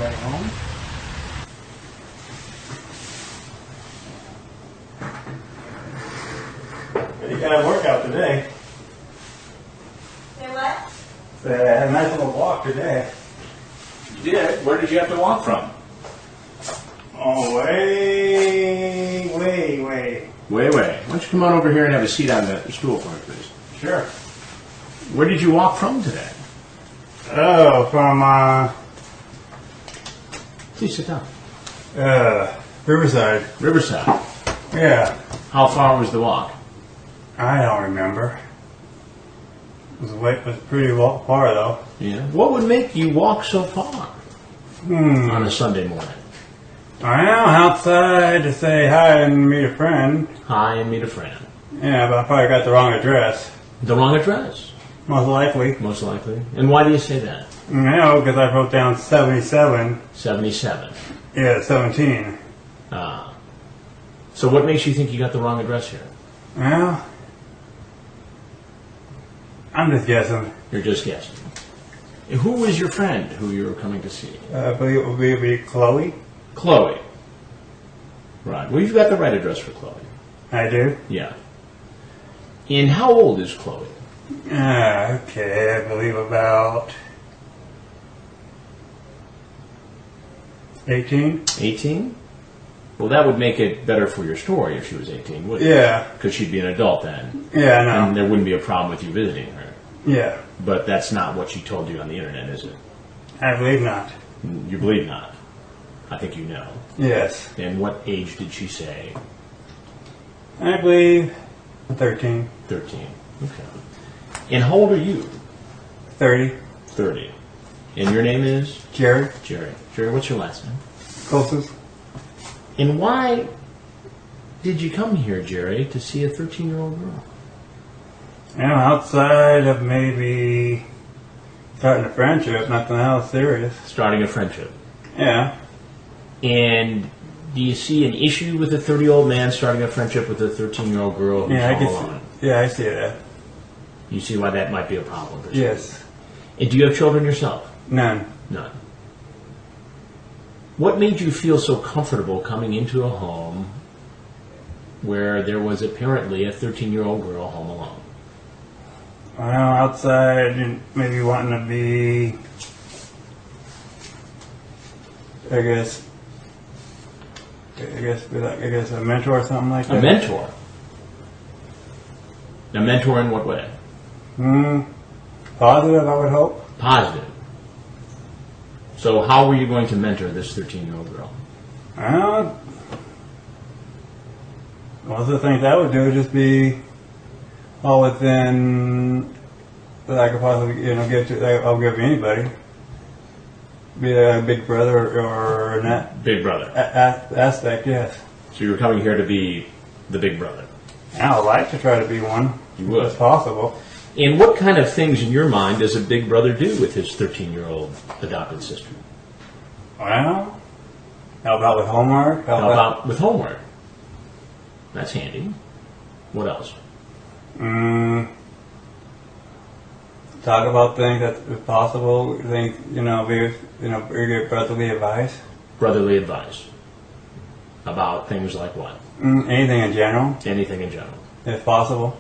Anybody home? You got a workout today. Say what? I had a nice little walk today. You did? Where did you have to walk from? Oh, way. Way. Why don't you come on over here and have a seat on the stool for me, please? Sure. Where did you walk from today? Oh, from, Please sit down. Riverside. Riverside. Yeah. How far was the walk? I don't remember. It was pretty far, though. Yeah. What would make you walk so far on a Sunday morning? I am outside to say hi and meet a friend. Hi, and meet a friend. Yeah, but I probably got the wrong address. The wrong address, Most likely. most likely. And why do you say that? No, because I wrote down 77. 77. Yeah, 17. So what makes you think you got the wrong address here? Well, I'm just guessing. You're just guessing. And who was your friend who you were coming to see? I believe it would be Chloe. Chloe. Right. Well, you've got the right address for Chloe. I do? Yeah. And how old is Chloe? Okay, I believe about 18. 18? Well, that would make it better for your story if she was 18, wouldn't it? Yeah. Because she'd be an adult then. Yeah, I And know. there wouldn't be a problem with you visiting her. Yeah, But that's not what she told you on the internet, is it? I believe not. You believe not. I think you know. Yes. And what age did she say? I believe 13. 13. Okay. And how old are you? 30. 30. And your name is? Jerry. Jerry. Jerry, what's your last name? Closest. And why did you come here, Jerry, to see a 13-year-old girl? I'm outside of maybe starting a friendship, nothing else serious. Starting a friendship. Yeah. And do you see an issue with a 30-year-old man starting a friendship with a 13-year-old girl who's Yeah, I all can alone? see. Yeah, I see that. You see why that might be a problem for you? Yes. And do you have children yourself? None. None. What made you feel so comfortable coming into a home where there was apparently a 13-year-old girl home alone? Well, outside, and maybe wanting to be, I guess a mentor or something like that. A mentor? A mentor in what way? Positive, I would hope. Positive. So how were you going to mentor this 13-year-old girl? Well, most of the things I would do would just be all within that I could possibly, give to. I'll give anybody. Be a big brother or that Big brother. aspect, yes. So you were coming here to be the big brother. I would like to try to be one. You would. If possible. And what kind of things in your mind does a big brother do with his 13-year-old adopted sister? Well, how about with homework? How about with homework? That's handy. What else? Talk about things that, if possible, things, give brotherly advice. Brotherly advice. About things like what? Anything in general, Anything in general. if possible.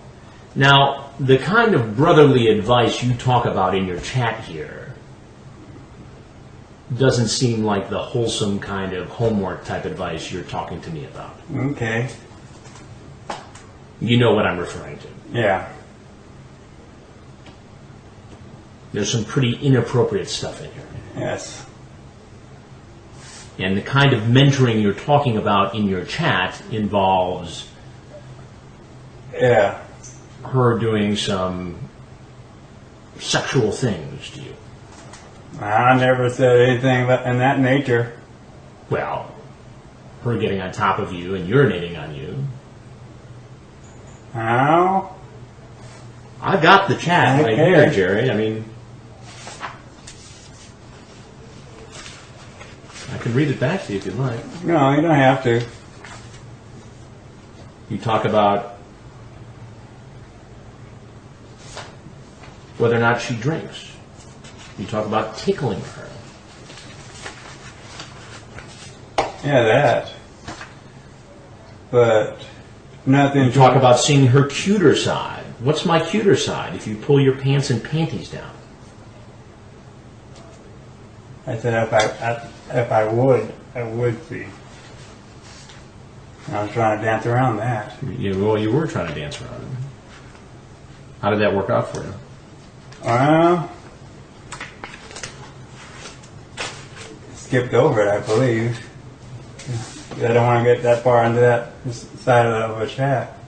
Now, the kind of brotherly advice you talk about in your chat here doesn't seem like the wholesome kind of homework type advice you're talking to me about. Okay. You know what I'm referring to. Yeah. There's some pretty inappropriate stuff in here. Yes. And the kind of mentoring you're talking about in your chat involves Yeah. her doing some sexual things to you. I never said anything in that nature. Well, her getting on top of you and urinating on you. How? I got the chat right Okay. here, Jerry. I mean, I can read it back to you if you'd like. No, you don't have to. You talk about whether or not she drinks. You talk about tickling her. Yeah, that. But nothing. Talk about seeing her cuter side. What's my cuter side? If you pull your pants and panties down. I said if I would see. I was trying to dance around that. Well, you were trying to dance around it. How did that work out for you? Skipped over it, I believe. I don't want to get that far into that side of a chat.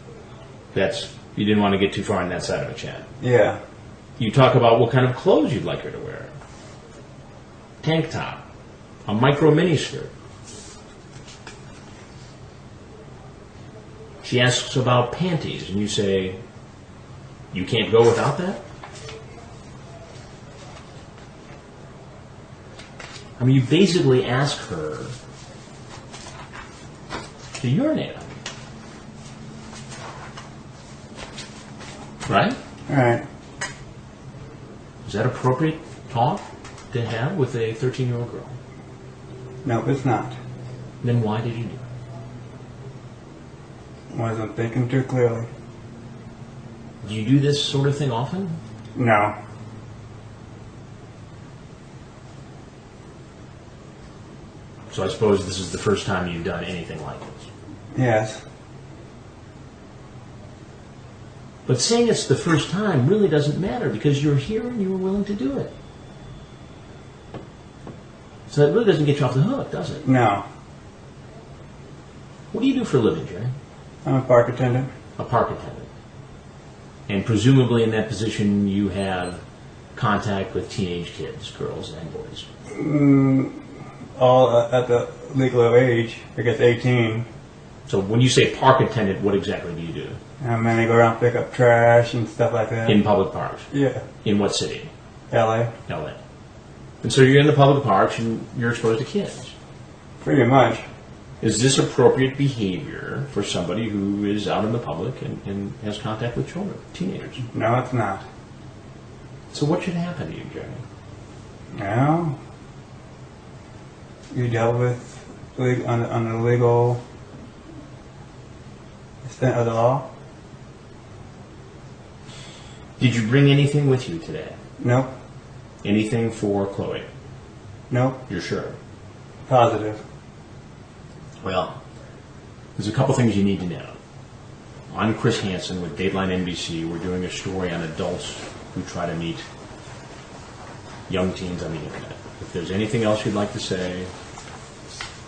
You didn't want to get too far on that side of a chat. Yeah. You talk about what kind of clothes you'd like her to wear. Tank top, a micro mini skirt. She asks about panties, and you say, you can't go without that? I mean, you basically ask her to urinate on you. Right? All right. Is that appropriate talk to have with a 13-year-old girl? Nope, it's not. Then why did you do it? Wasn't thinking too clearly. Do you do this sort of thing often? No. So I suppose this is the first time you've done anything like this. Yes. But saying it's the first time really doesn't matter because you're here and you were willing to do it. So that really doesn't get you off the hook, does it? No. What do you do for a living, Jerry? I'm a park attendant. A park attendant. And presumably in that position you have contact with teenage kids, girls and boys. All at the legal age, I guess 18. So when you say park attendant, what exactly do you do? And then they go around and pick up trash and stuff like that. In public parks? Yeah. In what city? LA. LA. And so you're in the public parks and you're exposed to kids. Pretty much. Is this appropriate behavior for somebody who is out in the public and has contact with children, teenagers? No, it's not. So what should happen to you, Jerry? Well, you dealt with on the legal extent of the law? Did you bring anything with you today? Nope. Anything for Chloe? Nope. You're sure? Positive. Well, there's a couple things you need to know. I'm Chris Hansen with Dateline NBC. We're doing a story on adults who try to meet young teens on the internet. If there's anything else you'd like to say,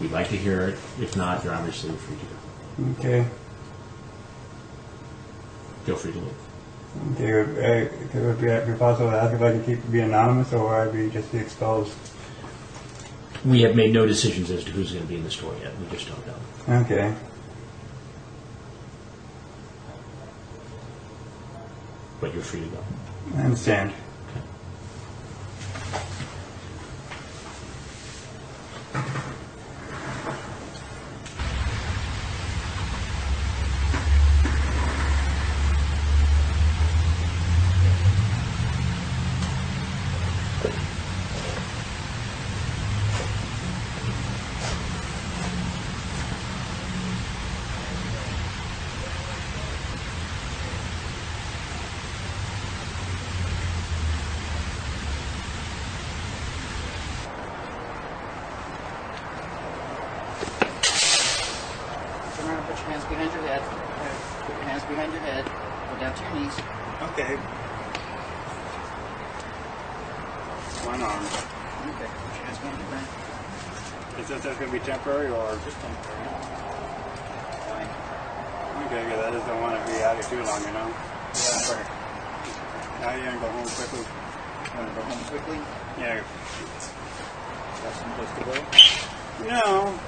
we'd like to hear it. If not, you're obviously free to go. Okay. Feel free to leave. Okay, would it be possible to ask if I can be anonymous or would I be just be exposed? We have made no decisions as to who's going to be in the story yet. We just don't know. Okay. But you're free to go. I understand. Turn around, put your hands behind your head. Put your hands behind your head. Go down to your knees. Okay. One arm. Okay, put your hands behind your back. Is this going to be temporary or Just temporary. Fine. okay? Because I just don't want to be out here too long, you know. Yeah, right. Now you're going to go home quickly. Want to go home quickly? Yeah. Got some place to go? No.